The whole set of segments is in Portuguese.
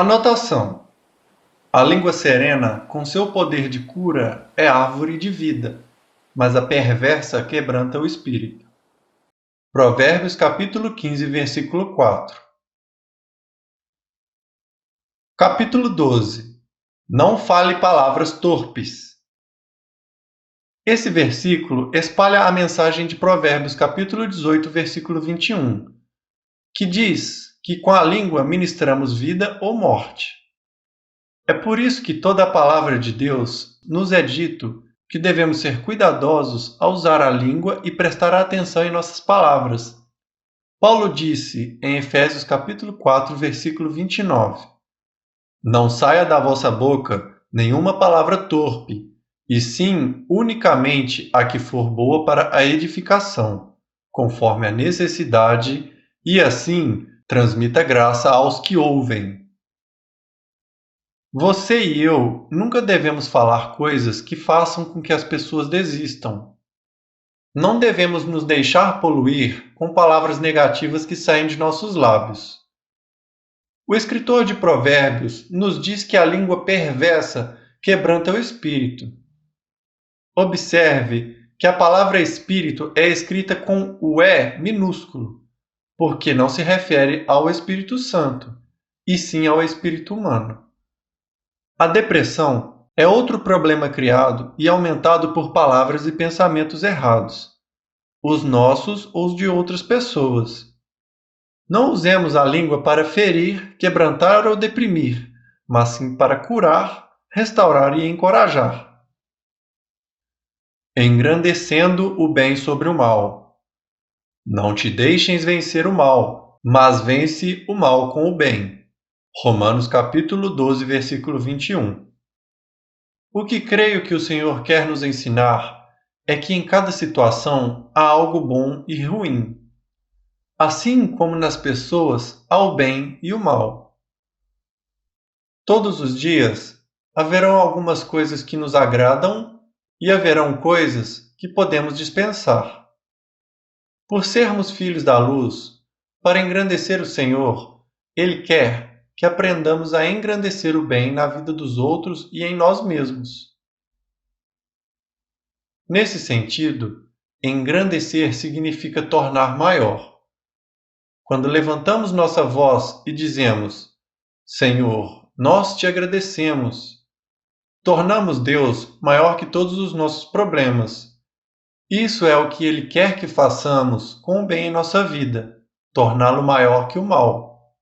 Anotação: a língua serena, com seu poder de cura, é árvore de vida, mas a perversa quebranta o espírito. Provérbios capítulo 15, versículo 4. Capítulo 12. Não fale palavras torpes. Esse versículo espalha a mensagem de Provérbios capítulo 18, versículo 21, que diz que com a língua ministramos vida ou morte. É por isso que toda a palavra de Deus nos é dito que devemos ser cuidadosos ao usar a língua e prestar atenção em nossas palavras. Paulo disse em Efésios capítulo 4, versículo 29: Não saia da vossa boca nenhuma palavra torpe, e sim unicamente a que for boa para a edificação, conforme a necessidade, e assim transmita graça aos que ouvem. Você e eu nunca devemos falar coisas que façam com que as pessoas desistam. Não devemos nos deixar poluir com palavras negativas que saem de nossos lábios. O escritor de Provérbios nos diz que a língua perversa quebranta o espírito. Observe que a palavra espírito é escrita com o E minúsculo, porque não se refere ao Espírito Santo, e sim ao espírito humano. A depressão é outro problema criado e aumentado por palavras e pensamentos errados, os nossos ou os de outras pessoas. Não usemos a língua para ferir, quebrantar ou deprimir, mas sim para curar, restaurar e encorajar. Engrandecendo o bem sobre o mal. Não te deixes vencer o mal, mas vence o mal com o bem. Romanos capítulo 12, versículo 21. O que creio que o Senhor quer nos ensinar é que em cada situação há algo bom e ruim. Assim como nas pessoas há o bem e o mal. Todos os dias haverão algumas coisas que nos agradam e haverão coisas que podemos dispensar. Por sermos filhos da luz, para engrandecer o Senhor, Ele quer que aprendamos a engrandecer o bem na vida dos outros e em nós mesmos. Nesse sentido, engrandecer significa tornar maior. Quando levantamos nossa voz e dizemos: Senhor, nós te agradecemos, tornamos Deus maior que todos os nossos problemas. Isso é o que Ele quer que façamos com o bem em nossa vida, torná-lo maior que o mal.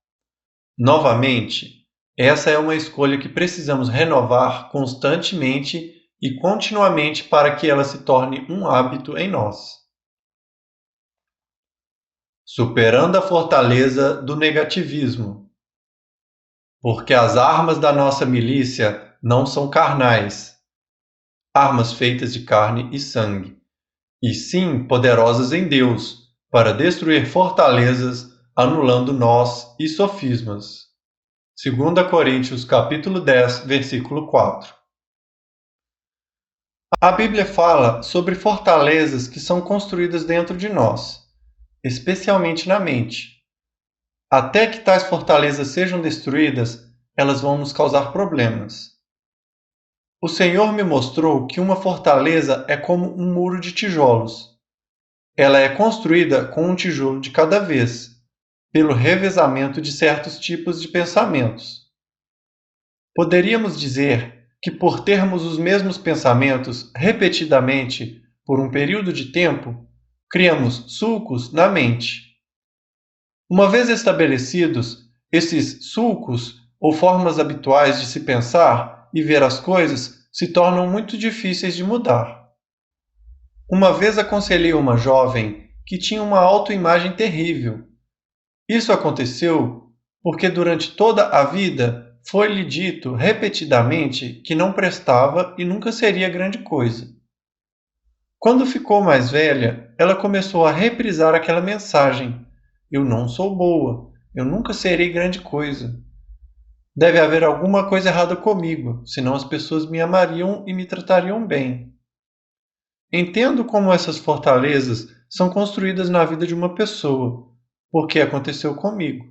Novamente, essa é uma escolha que precisamos renovar constantemente e continuamente para que ela se torne um hábito em nós. Superando a fortaleza do negativismo. Porque as armas da nossa milícia não são carnais, armas feitas de carne e sangue, e sim poderosas em Deus, para destruir fortalezas, anulando nós e sofismas. 2 Coríntios capítulo 10, versículo 4. A Bíblia fala sobre fortalezas que são construídas dentro de nós, especialmente na mente. Até que tais fortalezas sejam destruídas, elas vão nos causar problemas. O Senhor me mostrou que uma fortaleza é como um muro de tijolos. Ela é construída com um tijolo de cada vez, pelo revezamento de certos tipos de pensamentos. Poderíamos dizer que por termos os mesmos pensamentos repetidamente por um período de tempo, criamos sulcos na mente. Uma vez estabelecidos, esses sulcos ou formas habituais de se pensar e ver as coisas se tornam muito difíceis de mudar. Uma vez aconselhei uma jovem que tinha uma autoimagem terrível. Isso aconteceu porque durante toda a vida foi-lhe dito repetidamente que não prestava e nunca seria grande coisa. Quando ficou mais velha, ela começou a reprisar aquela mensagem: eu não sou boa, eu nunca serei grande coisa. Deve haver alguma coisa errada comigo, senão as pessoas me amariam e me tratariam bem. Entendo como essas fortalezas são construídas na vida de uma pessoa, porque aconteceu comigo.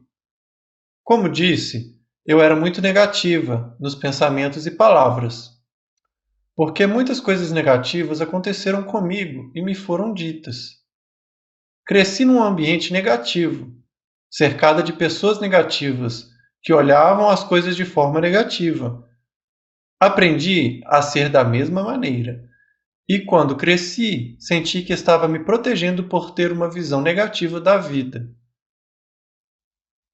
Como disse, eu era muito negativa nos pensamentos e palavras, porque muitas coisas negativas aconteceram comigo e me foram ditas. Cresci num ambiente negativo, cercada de pessoas negativas que olhavam as coisas de forma negativa. Aprendi a ser da mesma maneira. E quando cresci, senti que estava me protegendo por ter uma visão negativa da vida.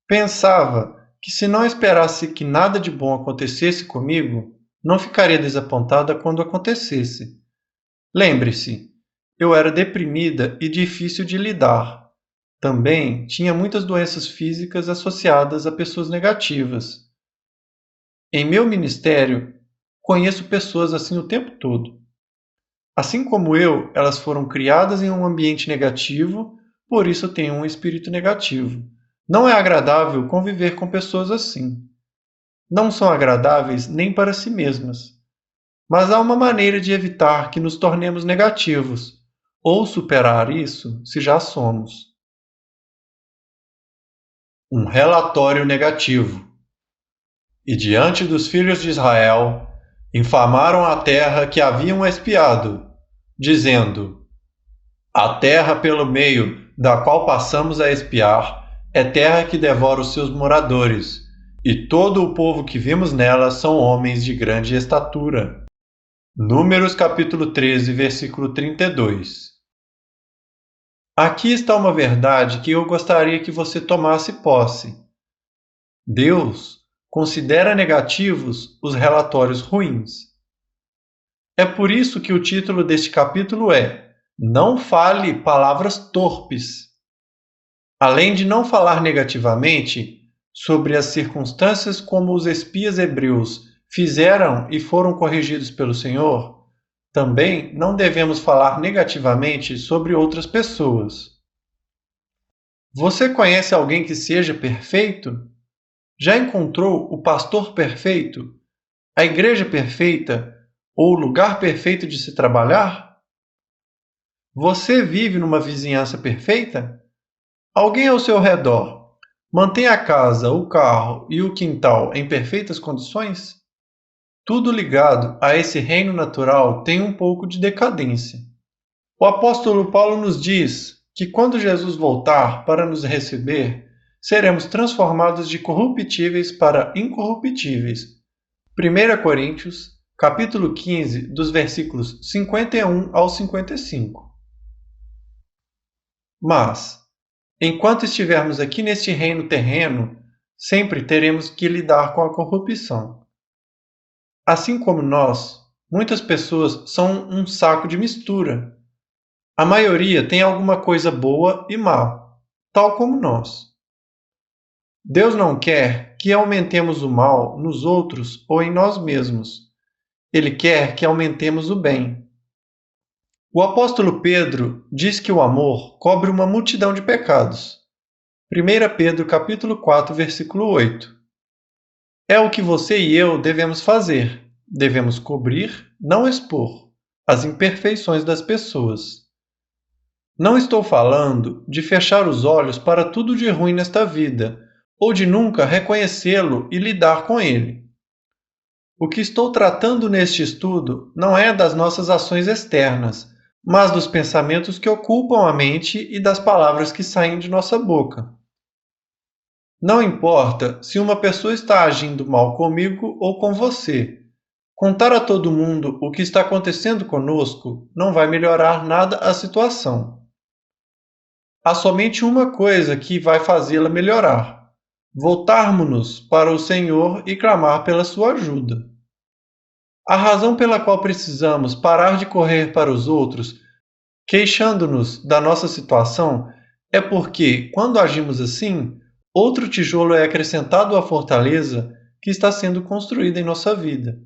Pensava que se não esperasse que nada de bom acontecesse comigo, não ficaria desapontada quando acontecesse. Lembre-se, eu era deprimida e difícil de lidar. Também tinha muitas doenças físicas associadas a pessoas negativas. Em meu ministério, conheço pessoas assim o tempo todo. Assim como eu, elas foram criadas em um ambiente negativo, por isso têm um espírito negativo. Não é agradável conviver com pessoas assim. Não são agradáveis nem para si mesmas. Mas há uma maneira de evitar que nos tornemos negativos, ou superar isso se já somos. Um relatório negativo. E diante dos filhos de Israel, infamaram a terra que haviam espiado, dizendo: a terra pelo meio da qual passamos a espiar é terra que devora os seus moradores, e todo o povo que vimos nela são homens de grande estatura. Números capítulo 13, versículo 32. Aqui está uma verdade que eu gostaria que você tomasse posse. Deus considera negativos os relatórios ruins. É por isso que o título deste capítulo é Não fale palavras torpes. Além de não falar negativamente sobre as circunstâncias como os espias hebreus fizeram e foram corrigidos pelo Senhor, também não devemos falar negativamente sobre outras pessoas. Você conhece alguém que seja perfeito? Já encontrou o pastor perfeito? A igreja perfeita? Ou o lugar perfeito de se trabalhar? Você vive numa vizinhança perfeita? Alguém ao seu redor mantém a casa, o carro e o quintal em perfeitas condições? Tudo ligado a esse reino natural tem um pouco de decadência. O apóstolo Paulo nos diz que quando Jesus voltar para nos receber, seremos transformados de corruptíveis para incorruptíveis. 1 Coríntios, capítulo 15, dos versículos 51 ao 55. Mas, enquanto estivermos aqui neste reino terreno, sempre teremos que lidar com a corrupção. Assim como nós, muitas pessoas são um saco de mistura. A maioria tem alguma coisa boa e má, tal como nós. Deus não quer que aumentemos o mal nos outros ou em nós mesmos. Ele quer que aumentemos o bem. O apóstolo Pedro diz que o amor cobre uma multidão de pecados. 1 Pedro capítulo 4, versículo 8. É o que você e eu devemos fazer. Devemos cobrir, não expor, as imperfeições das pessoas. Não estou falando de fechar os olhos para tudo de ruim nesta vida, ou de nunca reconhecê-lo e lidar com ele. O que estou tratando neste estudo não é das nossas ações externas, mas dos pensamentos que ocupam a mente e das palavras que saem de nossa boca. Não importa se uma pessoa está agindo mal comigo ou com você. Contar a todo mundo o que está acontecendo conosco não vai melhorar nada a situação. Há somente uma coisa que vai fazê-la melhorar: voltarmos-nos para o Senhor e clamar pela sua ajuda. A razão pela qual precisamos parar de correr para os outros, queixando-nos da nossa situação, é porque, quando agimos assim, outro tijolo é acrescentado à fortaleza que está sendo construída em nossa vida.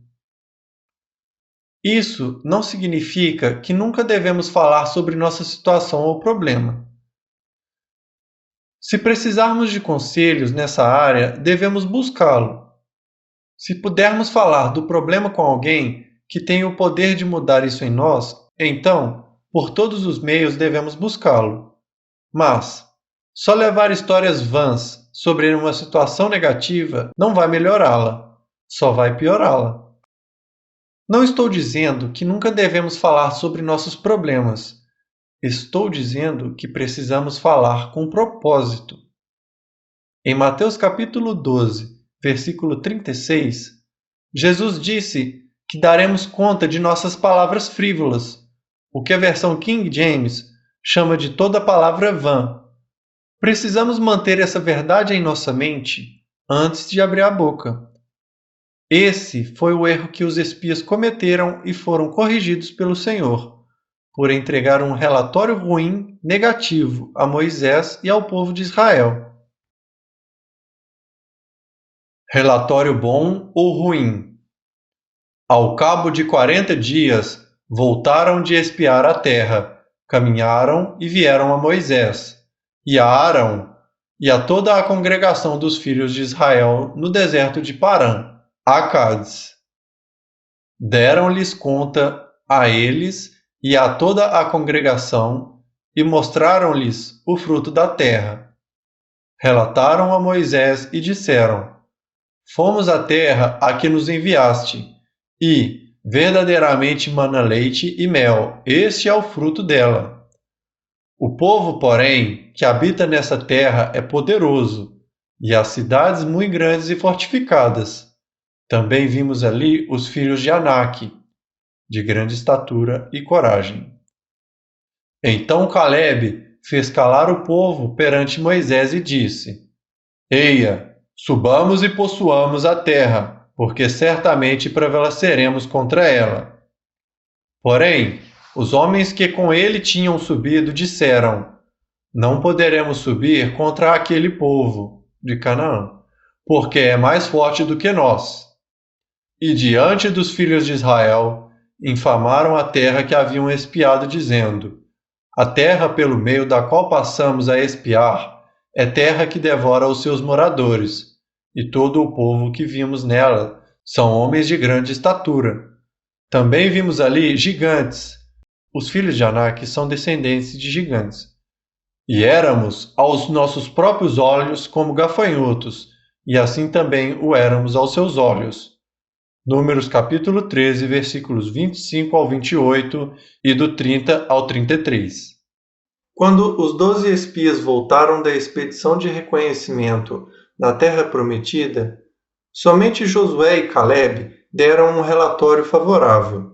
Isso não significa que nunca devemos falar sobre nossa situação ou problema. Se precisarmos de conselhos nessa área, devemos buscá-lo. Se pudermos falar do problema com alguém que tem o poder de mudar isso em nós, então, por todos os meios devemos buscá-lo. Mas, só levar histórias vãs sobre uma situação negativa não vai melhorá-la, só vai piorá-la. Não estou dizendo que nunca devemos falar sobre nossos problemas. Estou dizendo que precisamos falar com propósito. Em Mateus capítulo 12, versículo 36, Jesus disse que daremos conta de nossas palavras frívolas, o que a versão King James chama de toda palavra vã. Precisamos manter essa verdade em nossa mente antes de abrir a boca. Esse foi o erro que os espias cometeram e foram corrigidos pelo Senhor, por entregar um relatório ruim, negativo, a Moisés e ao povo de Israel. Relatório bom ou ruim? Ao cabo de 40 dias, voltaram de espiar a terra, caminharam e vieram a Moisés, e a Arão, e a toda a congregação dos filhos de Israel no deserto de Parã, a Cádiz. Deram-lhes conta a eles e a toda a congregação, e mostraram-lhes o fruto da terra. Relataram a Moisés e disseram: Fomos à terra a que nos enviaste, e verdadeiramente mana leite e mel, este é o fruto dela. O povo, porém, que habita nessa terra é poderoso, e as cidades muito grandes e fortificadas. Também vimos ali os filhos de Anak, de grande estatura e coragem. Então Calebe fez calar o povo perante Moisés e disse: Eia, subamos e possuamos a terra, porque certamente prevaleceremos contra ela. Porém, os homens que com ele tinham subido disseram: Não poderemos subir contra aquele povo de Canaã, porque é mais forte do que nós. E diante dos filhos de Israel, infamaram a terra que haviam espiado, dizendo: A terra pelo meio da qual passamos a espiar é terra que devora os seus moradores, e todo o povo que vimos nela são homens de grande estatura. Também vimos ali gigantes. Os filhos de Anak são descendentes de gigantes. E éramos aos nossos próprios olhos como gafanhotos, e assim também o éramos aos seus olhos. Números capítulo 13, versículos 25 ao 28 e do 30 ao 33. Quando os 12 espias voltaram da expedição de reconhecimento na Terra Prometida, somente Josué e Calebe deram um relatório favorável.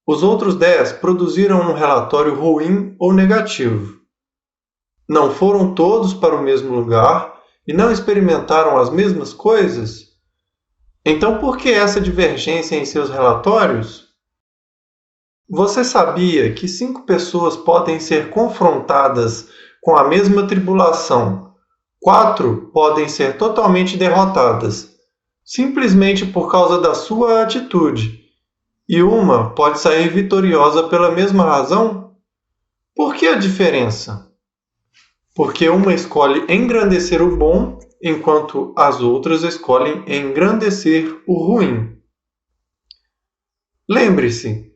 Os outros 10 produziram um relatório ruim ou negativo. Não foram todos para o mesmo lugar e não experimentaram as mesmas coisas? Então, por que essa divergência em seus relatórios? Você sabia que 5 pessoas podem ser confrontadas com a mesma tribulação? 4 podem ser totalmente derrotadas, simplesmente por causa da sua atitude, e uma pode sair vitoriosa pela mesma razão? Por que a diferença? Porque uma escolhe engrandecer o bom, enquanto as outras escolhem engrandecer o ruim. Lembre-se,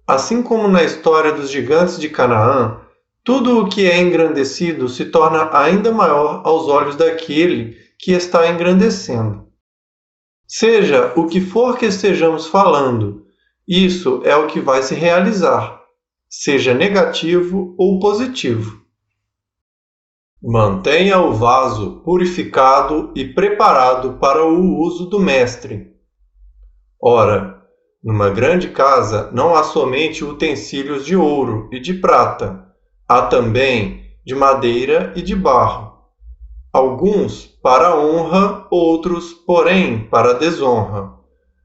assim como na história dos gigantes de Canaã, tudo o que é engrandecido se torna ainda maior aos olhos daquele que está engrandecendo. Seja o que for que estejamos falando, isso é o que vai se realizar, seja negativo ou positivo. Mantenha o vaso purificado e preparado para o uso do mestre. Ora, numa grande casa não há somente utensílios de ouro e de prata, há também de madeira e de barro. Alguns para a honra, outros, porém, para a desonra.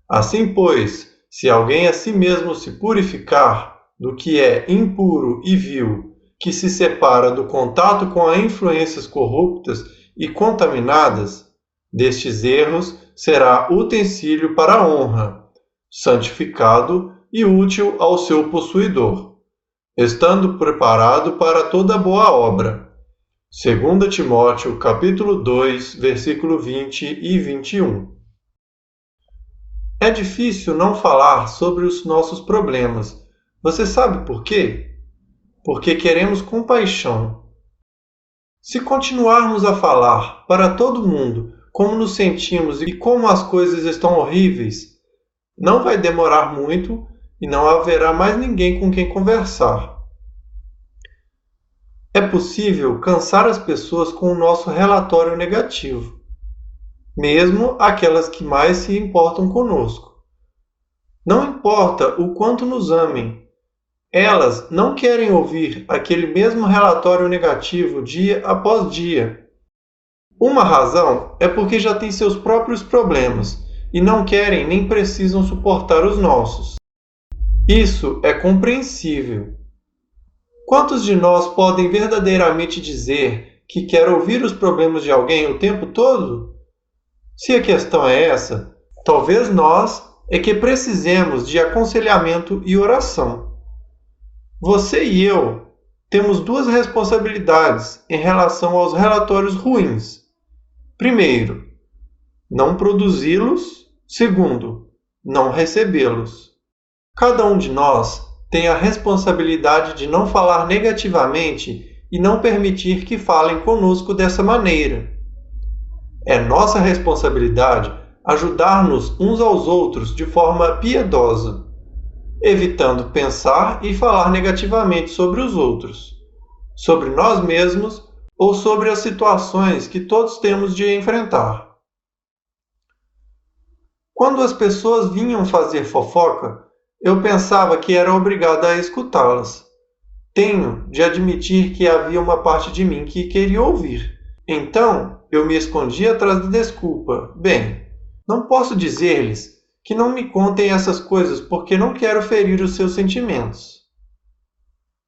Assim, pois, se alguém a si mesmo se purificar do que é impuro e vil, que se separa do contato com as influências corruptas e contaminadas, destes erros será utensílio para a honra, santificado e útil ao seu possuidor, estando preparado para toda boa obra. 2 Timóteo capítulo 2, versículo 20 e 21. É difícil não falar sobre os nossos problemas. Você sabe por quê? Porque queremos compaixão. Se continuarmos a falar para todo mundo como nos sentimos e como as coisas estão horríveis, não vai demorar muito e não haverá mais ninguém com quem conversar. É possível cansar as pessoas com o nosso relatório negativo, mesmo aquelas que mais se importam conosco. Não importa o quanto nos amem, elas não querem ouvir aquele mesmo relatório negativo dia após dia. Uma razão é porque já têm seus próprios problemas e não querem nem precisam suportar os nossos. Isso é compreensível. Quantos de nós podem verdadeiramente dizer que quer ouvir os problemas de alguém o tempo todo? Se a questão é essa, talvez nós é que precisemos de aconselhamento e oração. Você e eu temos duas responsabilidades em relação aos relatórios ruins. Primeiro, não produzi-los. Segundo, não recebê-los. Cada um de nós tem a responsabilidade de não falar negativamente e não permitir que falem conosco dessa maneira. É nossa responsabilidade ajudar-nos uns aos outros de forma piedosa, evitando pensar e falar negativamente sobre os outros, sobre nós mesmos ou sobre as situações que todos temos de enfrentar. Quando as pessoas vinham fazer fofoca, eu pensava que era obrigado a escutá-las. Tenho de admitir que havia uma parte de mim que queria ouvir. Então, eu me escondi atrás da desculpa. Bem, não posso dizer-lhes que não me contem essas coisas porque não quero ferir os seus sentimentos.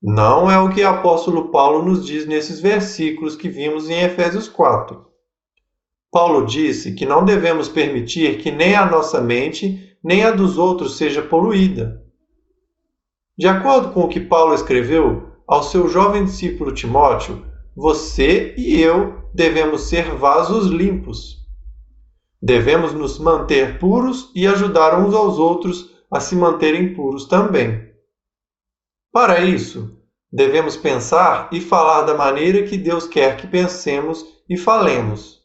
Não é o que o apóstolo Paulo nos diz nesses versículos que vimos em Efésios 4. Paulo disse que não devemos permitir que nem a nossa mente nem a dos outros seja poluída. De acordo com o que Paulo escreveu ao seu jovem discípulo Timóteo, você e eu devemos ser vasos limpos. Devemos nos manter puros e ajudar uns aos outros a se manterem puros também. Para isso, devemos pensar e falar da maneira que Deus quer que pensemos e falemos.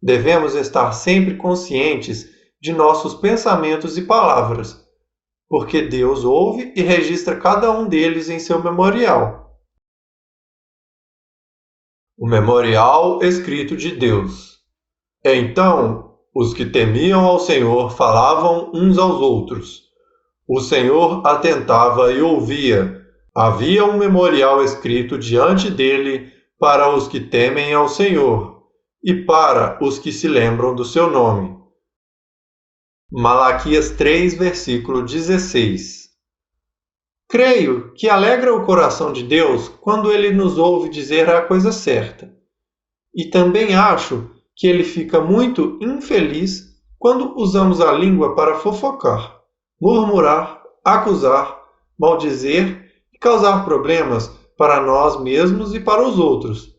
Devemos estar sempre conscientes de nossos pensamentos e palavras, porque Deus ouve e registra cada um deles em seu memorial. O memorial escrito de Deus. Então, os que temiam ao Senhor falavam uns aos outros. O Senhor atentava e ouvia. Havia um memorial escrito diante dele para os que temem ao Senhor e para os que se lembram do seu nome. Malaquias 3, versículo 16. Creio que alegra o coração de Deus quando Ele nos ouve dizer a coisa certa. E também acho que Ele fica muito infeliz quando usamos a língua para fofocar, murmurar, acusar, maldizer e causar problemas para nós mesmos e para os outros,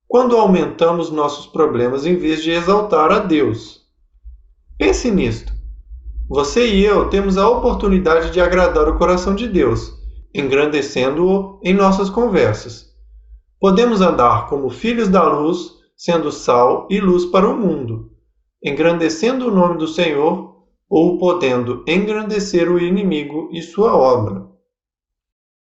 quando aumentamos nossos problemas em vez de exaltar a Deus. Pense nisto. Você e eu temos a oportunidade de agradar o coração de Deus, engrandecendo-o em nossas conversas. Podemos andar como filhos da luz, sendo sal e luz para o mundo, engrandecendo o nome do Senhor ou podendo engrandecer o inimigo e sua obra.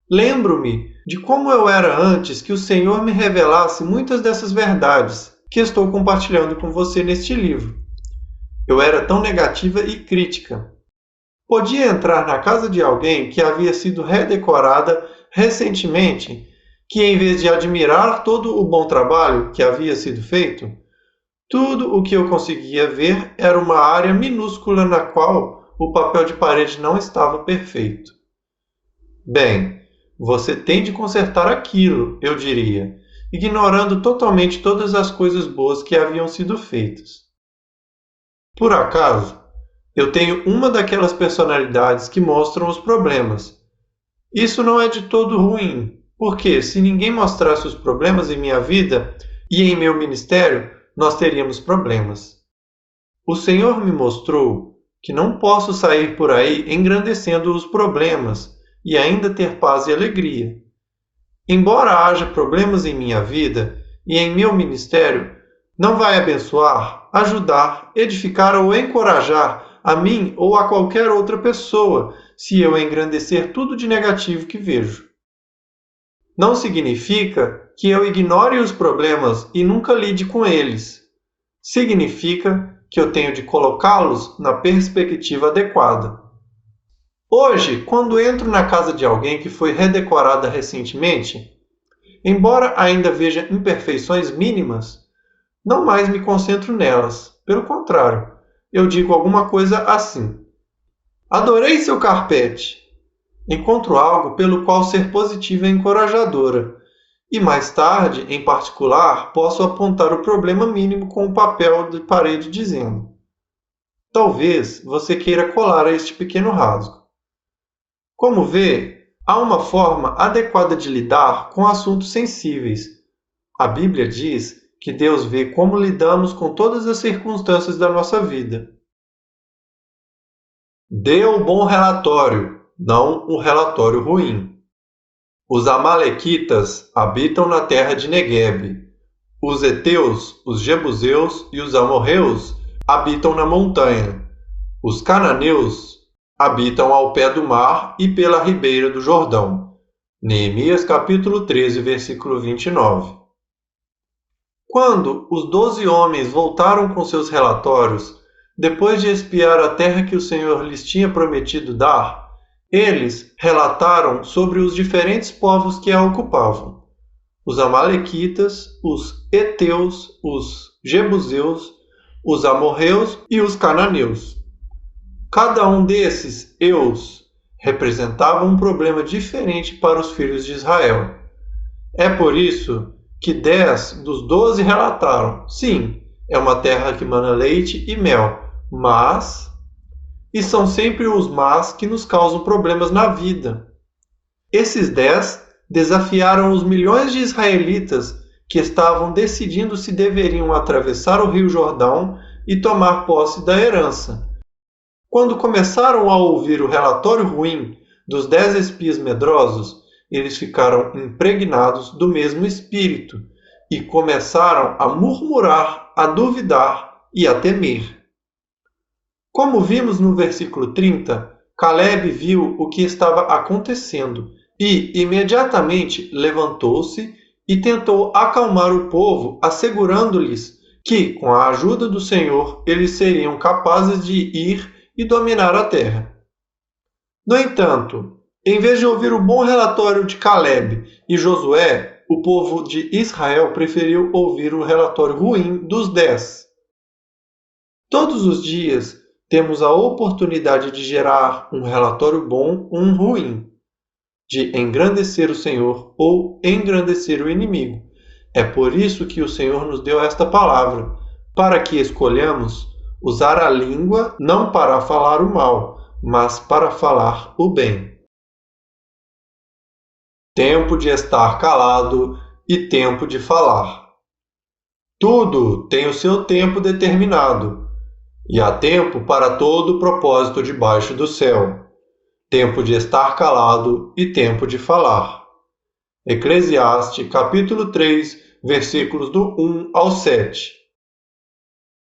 Lembro-me de como eu era antes que o Senhor me revelasse muitas dessas verdades que estou compartilhando com você neste livro. Eu era tão negativa e crítica. Podia entrar na casa de alguém que havia sido redecorada recentemente, que em vez de admirar todo o bom trabalho que havia sido feito, tudo o que eu conseguia ver era uma área minúscula na qual o papel de parede não estava perfeito. Bem, você tem de consertar aquilo, eu diria, ignorando totalmente todas as coisas boas que haviam sido feitas. Por acaso, eu tenho uma daquelas personalidades que mostram os problemas. Isso não é de todo ruim, porque se ninguém mostrasse os problemas em minha vida e em meu ministério, nós teríamos problemas. O Senhor me mostrou que não posso sair por aí engrandecendo os problemas e ainda ter paz e alegria. Embora haja problemas em minha vida e em meu ministério não vai abençoar, ajudar, edificar ou encorajar a mim ou a qualquer outra pessoa se eu engrandecer tudo de negativo que vejo. Não significa que eu ignore os problemas e nunca lide com eles. Significa que eu tenho de colocá-los na perspectiva adequada. Hoje, quando entro na casa de alguém que foi redecorada recentemente, embora ainda veja imperfeições mínimas, não mais me concentro nelas. Pelo contrário, eu digo alguma coisa assim: adorei seu carpete. Encontro algo pelo qual ser positiva e encorajadora. E mais tarde, em particular, posso apontar o problema mínimo com o papel de parede dizendo: talvez você queira colar a este pequeno rasgo. Como vê, há uma forma adequada de lidar com assuntos sensíveis. A Bíblia diz que Deus vê como lidamos com todas as circunstâncias da nossa vida. Dê o bom relatório, não um relatório ruim. Os amalequitas habitam na terra de Neguebe. Os heteus, os jebuseus e os amorreus habitam na montanha. Os cananeus habitam ao pé do mar e pela ribeira do Jordão. Neemias capítulo 13, versículo 29. Quando os 12 homens voltaram com seus relatórios, depois de espiar a terra que o Senhor lhes tinha prometido dar, eles relataram sobre os diferentes povos que a ocupavam: os amalequitas, os heteus, os jebuseus, os amorreus e os cananeus. Cada um desses eus representava um problema diferente para os filhos de Israel. É por isso que 10 dos 12 relataram: sim, é uma terra que mana leite e mel, mas... E são sempre os mas que nos causam problemas na vida. Esses 10 desafiaram os milhões de israelitas que estavam decidindo se deveriam atravessar o rio Jordão e tomar posse da herança. Quando começaram a ouvir o relatório ruim dos 10 espias medrosos, eles ficaram impregnados do mesmo espírito e começaram a murmurar, a duvidar e a temer. Como vimos no versículo 30, Caleb viu o que estava acontecendo e imediatamente levantou-se e tentou acalmar o povo, assegurando-lhes que, com a ajuda do Senhor, eles seriam capazes de ir e dominar a terra. No entanto, em vez de ouvir o bom relatório de Caleb e Josué, o povo de Israel preferiu ouvir o relatório ruim dos 10. Todos os dias temos a oportunidade de gerar um relatório bom ou um ruim, de engrandecer o Senhor ou engrandecer o inimigo. É por isso que o Senhor nos deu esta palavra, para que escolhamos usar a língua não para falar o mal, mas para falar o bem. Tempo de estar calado e tempo de falar. Tudo tem o seu tempo determinado, e há tempo para todo o propósito debaixo do céu. Tempo de estar calado e tempo de falar. Eclesiastes, capítulo 3, versículos do 1 ao 7.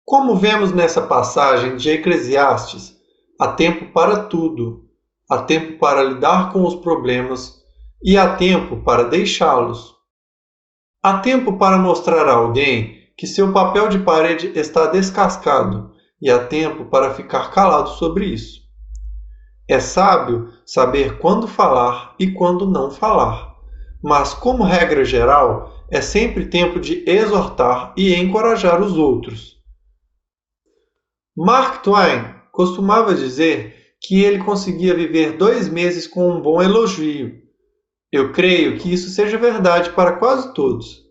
Como vemos nessa passagem de Eclesiastes, há tempo para tudo. Há tempo para lidar com os problemas e há tempo para deixá-los. Há tempo para mostrar a alguém que seu papel de parede está descascado e há tempo para ficar calado sobre isso. É sábio saber quando falar e quando não falar, mas, como regra geral, é sempre tempo de exortar e encorajar os outros. Mark Twain costumava dizer que ele conseguia viver 2 meses com um bom elogio. Eu creio que isso seja verdade para quase todos.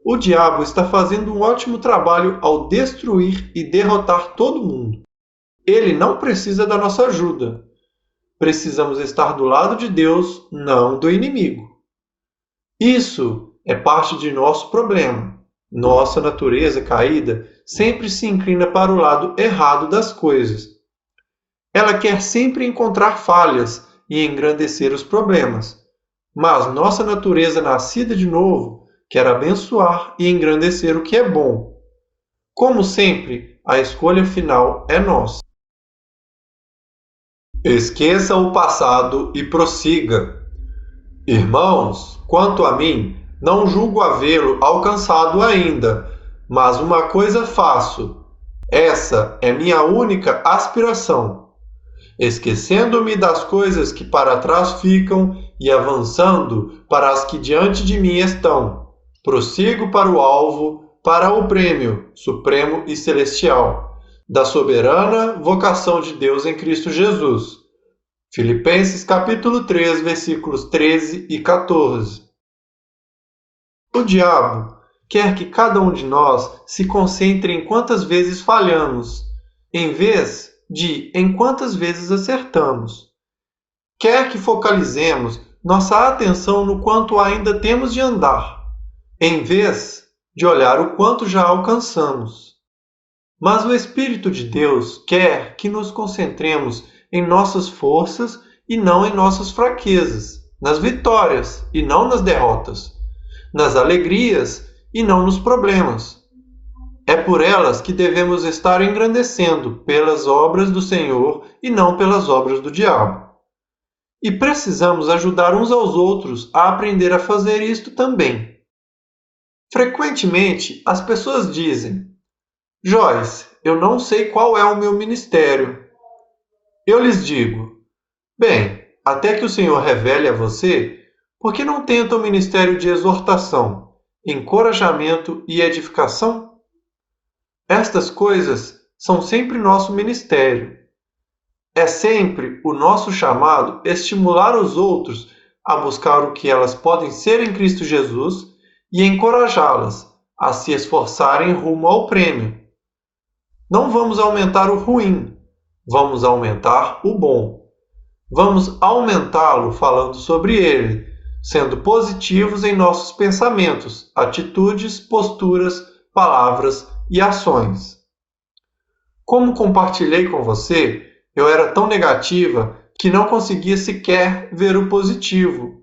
O diabo está fazendo um ótimo trabalho ao destruir e derrotar todo mundo. Ele não precisa da nossa ajuda. Precisamos estar do lado de Deus, não do inimigo. Isso é parte de nosso problema. Nossa natureza caída sempre se inclina para o lado errado das coisas. Ela quer sempre encontrar falhas e engrandecer os problemas. Mas nossa natureza nascida de novo quer abençoar e engrandecer o que é bom. Como sempre, a escolha final é nossa. Esqueça o passado e prossiga. Irmãos, quanto a mim, não julgo havê-lo alcançado ainda, mas uma coisa faço. Essa é minha única aspiração. Esquecendo-me das coisas que para trás ficam e avançando para as que diante de mim estão, prossigo para o alvo, para o prêmio supremo e celestial, da soberana vocação de Deus em Cristo Jesus. Filipenses capítulo 3, versículos 13 e 14. O diabo quer que cada um de nós se concentre em quantas vezes falhamos, em vez de em quantas vezes acertamos. Quer que focalizemos nossa atenção no quanto ainda temos de andar, em vez de olhar o quanto já alcançamos. Mas o Espírito de Deus quer que nos concentremos em nossas forças e não em nossas fraquezas, nas vitórias e não nas derrotas, nas alegrias e não nos problemas. É por elas que devemos estar engrandecendo, pelas obras do Senhor e não pelas obras do diabo. E precisamos ajudar uns aos outros a aprender a fazer isto também. Frequentemente, as pessoas dizem: Joyce, eu não sei qual é o meu ministério. Eu lhes digo: bem, até que o Senhor revele a você, por que não tenta o ministério de exortação, encorajamento e edificação? Estas coisas são sempre nosso ministério. É sempre o nosso chamado estimular os outros a buscar o que elas podem ser em Cristo Jesus e encorajá-las a se esforçarem rumo ao prêmio. Não vamos aumentar o ruim, vamos aumentar o bom. Vamos aumentá-lo falando sobre ele, sendo positivos em nossos pensamentos, atitudes, posturas, palavras e ações. Como compartilhei com você, eu era tão negativa que não conseguia sequer ver o positivo.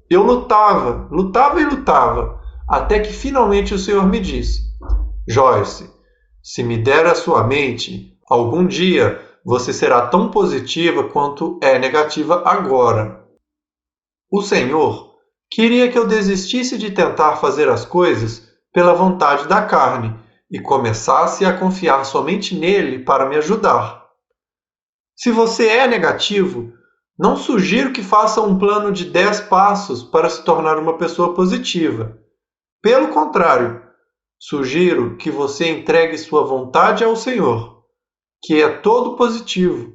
Eu lutava e lutava, até que finalmente o Senhor me disse: Joyce, se me der a sua mente, algum dia você será tão positiva quanto é negativa agora. O Senhor queria que eu desistisse de tentar fazer as coisas pela vontade da carne e começasse a confiar somente nele para me ajudar. Se você é negativo, não sugiro que faça um plano de 10 passos para se tornar uma pessoa positiva. Pelo contrário, sugiro que você entregue sua vontade ao Senhor, que é todo positivo.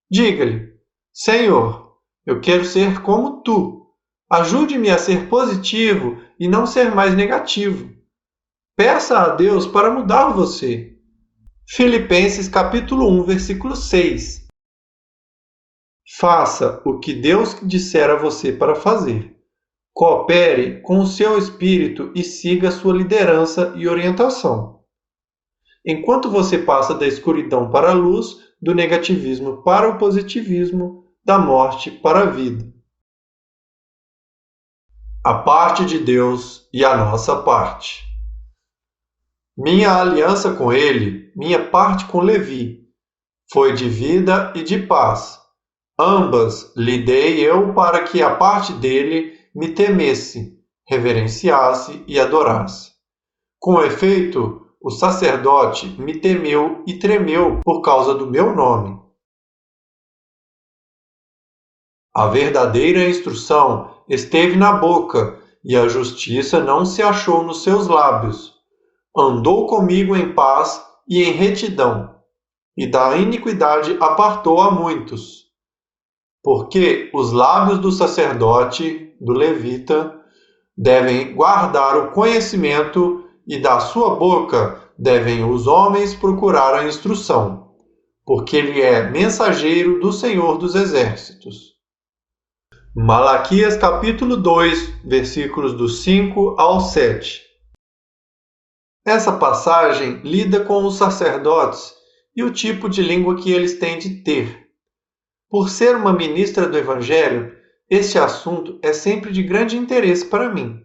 Diga-lhe: Senhor, eu quero ser como tu. Ajude-me a ser positivo e não ser mais negativo. Peça a Deus para mudar você. Filipenses capítulo 1, versículo 6. Faça o que Deus disser a você para fazer. Coopere com o seu espírito e siga a sua liderança e orientação. Enquanto você passa da escuridão para a luz, do negativismo para o positivismo, da morte para a vida. A parte de Deus e a nossa parte. Minha aliança com ele, minha parte com Levi, foi de vida e de paz. Ambas lhe dei eu para que a parte dele me temesse, reverenciasse e adorasse. Com efeito, o sacerdote me temeu e tremeu por causa do meu nome. A verdadeira instrução esteve na boca, e a justiça não se achou nos seus lábios. Andou comigo em paz e em retidão, e da iniquidade apartou a muitos. Porque os lábios do sacerdote, do levita, devem guardar o conhecimento, e da sua boca devem os homens procurar a instrução, porque ele é mensageiro do Senhor dos Exércitos. Malaquias capítulo 2, versículos do 5 ao 7. Essa passagem lida com os sacerdotes e o tipo de língua que eles têm de ter. Por ser uma ministra do Evangelho, este assunto é sempre de grande interesse para mim.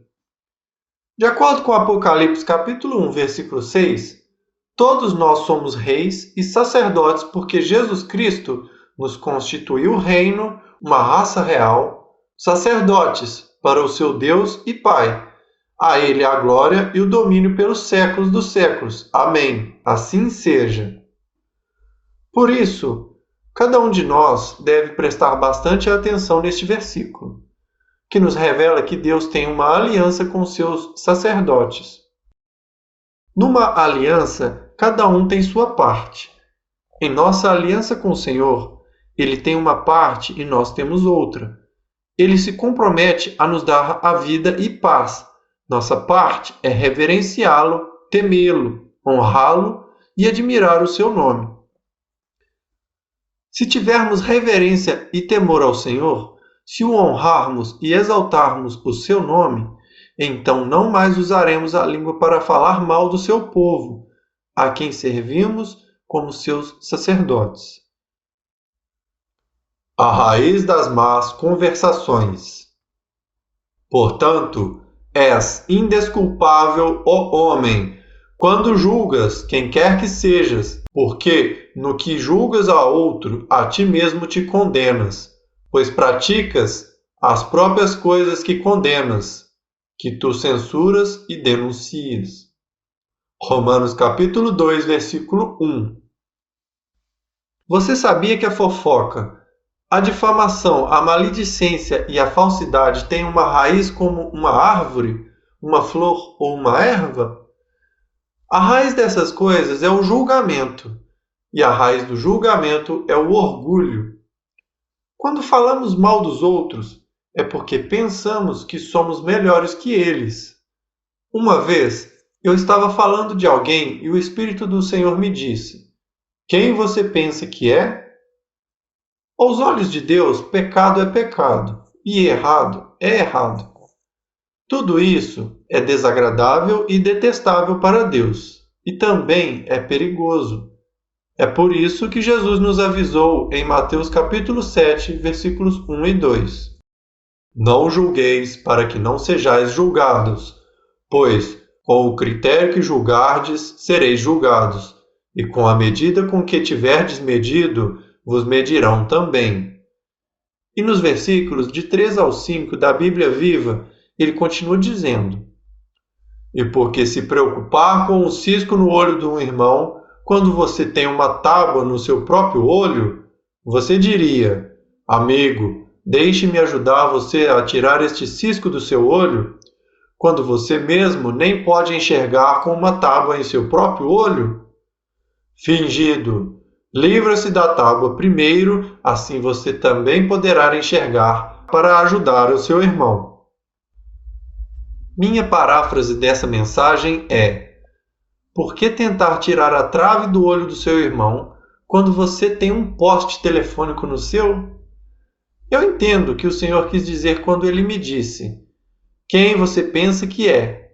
De acordo com Apocalipse capítulo 1, versículo 6, todos nós somos reis e sacerdotes porque Jesus Cristo nos constituiu reino, uma raça real, sacerdotes para o seu Deus e Pai. A Ele a glória e o domínio pelos séculos dos séculos. Amém. Assim seja. Por isso, cada um de nós deve prestar bastante atenção neste versículo, que nos revela que Deus tem uma aliança com seus sacerdotes. Numa aliança, cada um tem sua parte. Em nossa aliança com o Senhor, Ele tem uma parte e nós temos outra. Ele se compromete a nos dar a vida e paz. Nossa parte é reverenciá-lo, temê-lo, honrá-lo e admirar o seu nome. Se tivermos reverência e temor ao Senhor, se o honrarmos e exaltarmos o seu nome, então não mais usaremos a língua para falar mal do seu povo, a quem servimos como seus sacerdotes. A raiz das más conversações. Portanto, és indesculpável, ó homem, quando julgas quem quer que sejas, porque no que julgas a outro, a ti mesmo te condenas, pois praticas as próprias coisas que condenas, que tu censuras e denuncias. Romanos capítulo 2, versículo 1. Você sabia que a fofoca, a difamação, a maledicência e a falsidade têm uma raiz como uma árvore, uma flor ou uma erva? A raiz dessas coisas é o julgamento, e a raiz do julgamento é o orgulho. Quando falamos mal dos outros, é porque pensamos que somos melhores que eles. Uma vez, eu estava falando de alguém e o Espírito do Senhor me disse: quem você pensa que é? Aos olhos de Deus, pecado é pecado, e errado é errado. Tudo isso é desagradável e detestável para Deus, e também é perigoso. É por isso que Jesus nos avisou em Mateus capítulo 7, versículos 1 e 2. Não julgueis para que não sejais julgados, pois com o critério que julgardes, sereis julgados, e com a medida com que tiverdes medido, vos medirão também. E nos versículos de 3 ao 5 da Bíblia Viva, ele continua dizendo: e porque se preocupar com o cisco no olho de um irmão, quando você tem uma tábua no seu próprio olho, você diria: amigo, deixe-me ajudar você a tirar este cisco do seu olho, quando você mesmo nem pode enxergar com uma tábua em seu próprio olho? Fingido, livra-se da tábua primeiro, assim você também poderá enxergar para ajudar o seu irmão. Minha paráfrase dessa mensagem é: por que tentar tirar a trave do olho do seu irmão quando você tem um poste telefônico no seu? Eu entendo o que o Senhor quis dizer quando ele me disse: quem você pensa que é?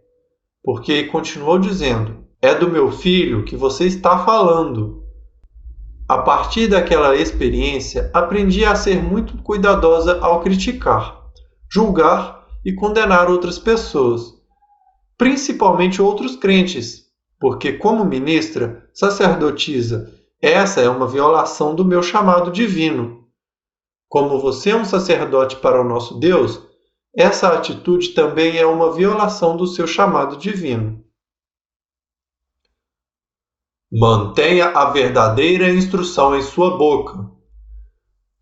Porque continuou dizendo: é do meu filho que você está falando. A partir daquela experiência, aprendi a ser muito cuidadosa ao criticar, julgar e condenar outras pessoas, principalmente outros crentes, porque, como ministra, sacerdotisa, essa é uma violação do meu chamado divino. Como você é um sacerdote para o nosso Deus, essa atitude também é uma violação do seu chamado divino. Mantenha a verdadeira instrução em sua boca.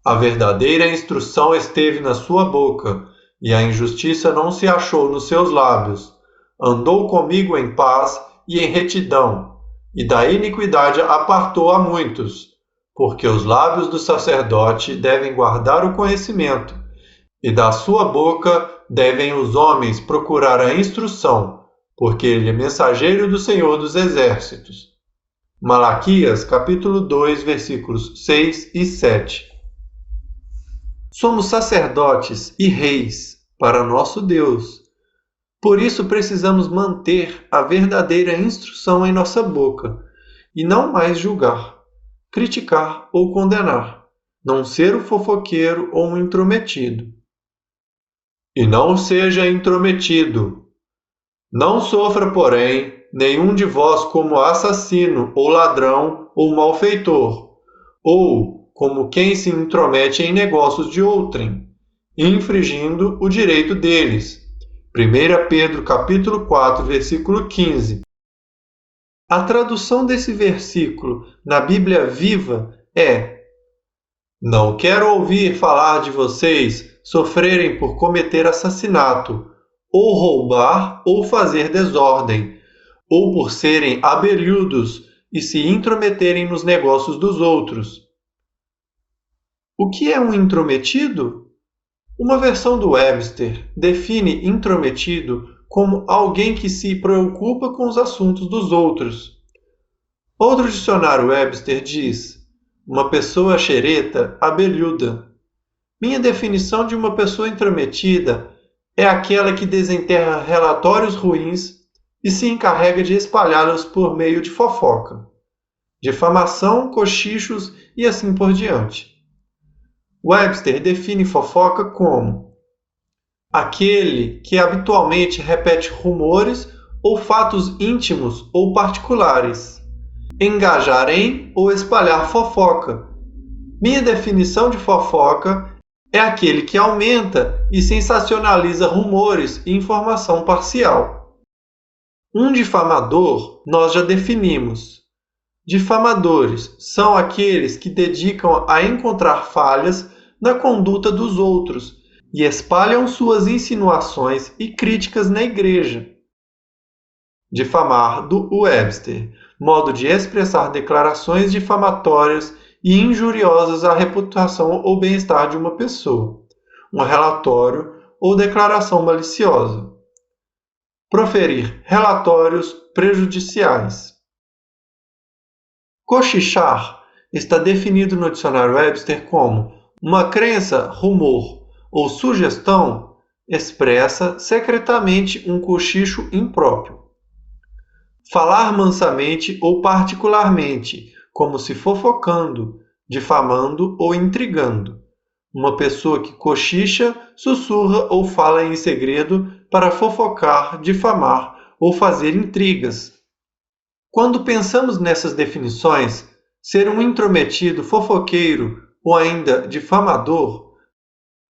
A verdadeira instrução esteve na sua boca, e a injustiça não se achou nos seus lábios. Andou comigo em paz e em retidão, e da iniquidade apartou a muitos, porque os lábios do sacerdote devem guardar o conhecimento, e da sua boca devem os homens procurar a instrução, porque ele é mensageiro do Senhor dos Exércitos. Malaquias, capítulo 2, versículos 6 e 7. Somos sacerdotes e reis para nosso Deus. Por isso precisamos manter a verdadeira instrução em nossa boca, e não mais julgar, criticar ou condenar, não ser o fofoqueiro ou um intrometido. E não seja intrometido. Não sofra, porém, nenhum de vós como assassino, ou ladrão, ou malfeitor, ou como quem se intromete em negócios de outrem, infringindo o direito deles. 1 Pedro capítulo 4, versículo 15. A tradução desse versículo na Bíblia Viva é: não quero ouvir falar de vocês sofrerem por cometer assassinato, ou roubar, ou fazer desordem, ou por serem abelhudos e se intrometerem nos negócios dos outros. O que é um intrometido? Uma versão do Webster define intrometido como alguém que se preocupa com os assuntos dos outros. Outro dicionário Webster diz: uma pessoa xereta, abelhuda. Minha definição de uma pessoa intrometida é aquela que desenterra relatórios ruins e se encarrega de espalhá-los por meio de fofoca, difamação, cochichos e assim por diante. Webster define fofoca como aquele que habitualmente repete rumores ou fatos íntimos ou particulares, engajar em ou espalhar fofoca. Minha definição de fofoca é aquele que aumenta e sensacionaliza rumores e informação parcial. Um difamador nós já definimos. Difamadores são aqueles que dedicam a encontrar falhas na conduta dos outros e espalham suas insinuações e críticas na igreja. Difamar, do Webster, modo de expressar declarações difamatórias e injuriosas à reputação ou bem-estar de uma pessoa, um relatório ou declaração maliciosa. Proferir relatórios prejudiciais. Cochichar está definido no dicionário Webster como uma crença, rumor ou sugestão expressa secretamente um cochicho impróprio. Falar mansamente ou particularmente, como se fofocando, difamando ou intrigando. Uma pessoa que cochicha, sussurra ou fala em segredo para fofocar, difamar ou fazer intrigas. Quando pensamos nessas definições, ser um intrometido, fofoqueiro ou ainda difamador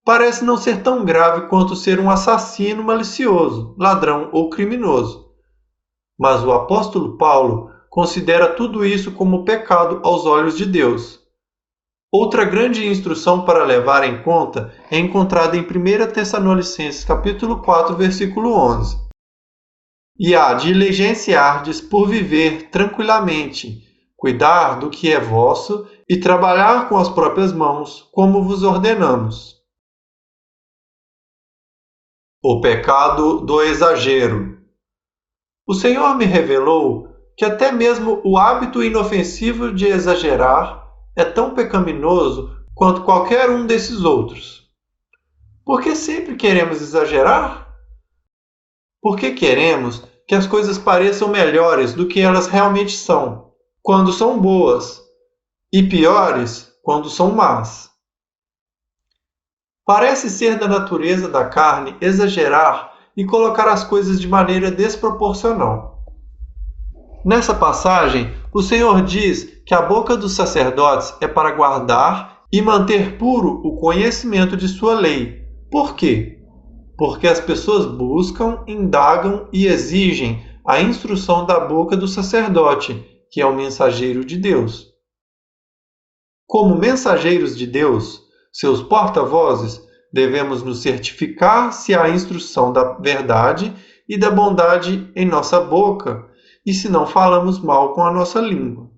parece não ser tão grave quanto ser um assassino malicioso, ladrão ou criminoso. Mas o apóstolo Paulo considera tudo isso como pecado aos olhos de Deus. Outra grande instrução para levar em conta é encontrada em 1 Tessalonicenses capítulo 4, versículo 11. E há diligenciardes por viver tranquilamente, cuidar do que é vosso e trabalhar com as próprias mãos, como vos ordenamos. O pecado do exagero. O Senhor me revelou que até mesmo o hábito inofensivo de exagerar é tão pecaminoso quanto qualquer um desses outros. Por que sempre queremos exagerar? Porque queremos que as coisas pareçam melhores do que elas realmente são, quando são boas, e piores quando são más. Parece ser da natureza da carne exagerar e colocar as coisas de maneira desproporcional. Nessa passagem, o Senhor diz que a boca dos sacerdotes é para guardar e manter puro o conhecimento de sua lei. Por quê? Porque as pessoas buscam, indagam e exigem a instrução da boca do sacerdote, que é o mensageiro de Deus. Como mensageiros de Deus, seus porta-vozes, devemos nos certificar se há instrução da verdade e da bondade em nossa boca e se não falamos mal com a nossa língua.